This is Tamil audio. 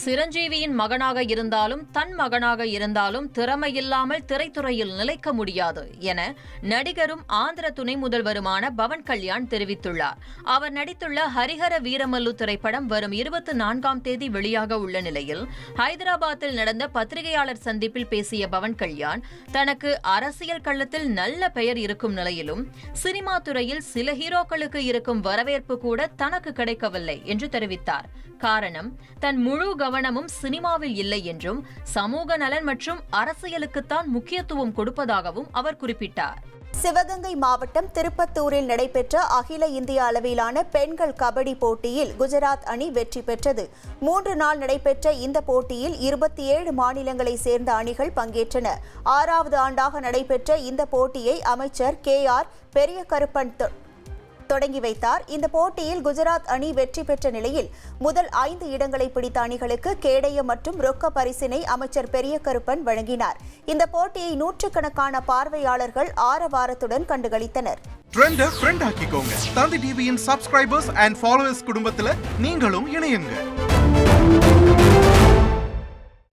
சிரஞ்சீவியின் மகனாக இருந்தாலும் தன் மகனாக இருந்தாலும் திறமையில்லாமல் திரைத்துறையில் நிலைக்க முடியாது என நடிகரும் ஆந்திர துணை முதல்வருமான பவன் கல்யாண் தெரிவித்துள்ளார். அவர் நடித்துள்ள ஹரிஹர வீரமல்லு திரைப்படம் வரும் 24ஆம் தேதி வெளியாக உள்ள நிலையில் ஹைதராபாத்தில் நடந்த பத்திரிகையாளர் சந்திப்பில் பேசிய பவன் கல்யாண் தனக்கு அரசியல் களத்தில் நல்ல பெயர் இருக்கும் நிலையிலும் சினிமா துறையில் சில ஹீரோக்களுக்கு இருக்கும் வரவேற்பு கூட தனக்கு கிடைக்கவில்லை என்று தெரிவித்தார். காரணம், தன் முழு கவனமும் சினிமாவில் இல்லை என்றும் சமூக நலன் மற்றும் அரசியலுக்குத்தான் முக்கியத்துவம் கொடுப்பதாகவும் அவர் குறிப்பிட்டார். சிவகங்கை மாவட்டம் திருப்பத்தூரில் நடைபெற்ற அகில இந்திய அளவிலான பெண்கள் கபடி போட்டியில் குஜராத் அணி வெற்றி பெற்றது. 3 நாள் நடைபெற்ற இந்த போட்டியில் 27 மாநிலங்களைச் சேர்ந்த அணிகள் பங்கேற்றன. 6வது ஆண்டாக நடைபெற்ற இந்த போட்டியை அமைச்சர் KR பெரியகருப்பன் தொடங்கி வைத்தார். இந்த போட்டியில் குஜராத் அணி வெற்றி பெற்ற நிலையில் முதல் 5 இடங்களை பிடித்த அணிகளுக்கு கேடயம் மற்றும் ரொக்க பரிசினை அமைச்சர் பெரியகருப்பன் வழங்கினார். இந்த போட்டியை நூற்றுக்கணக்கான பார்வையாளர்கள் ஆரவாரத்துடன் கண்டுகளித்தனர். தந்தி டிவியின் சப்ஸ்கிரைபர்ஸ் அண்ட் ஃபாலோவர்ஸ் குடும்பத்தில் நீங்களும் இணையுங்க.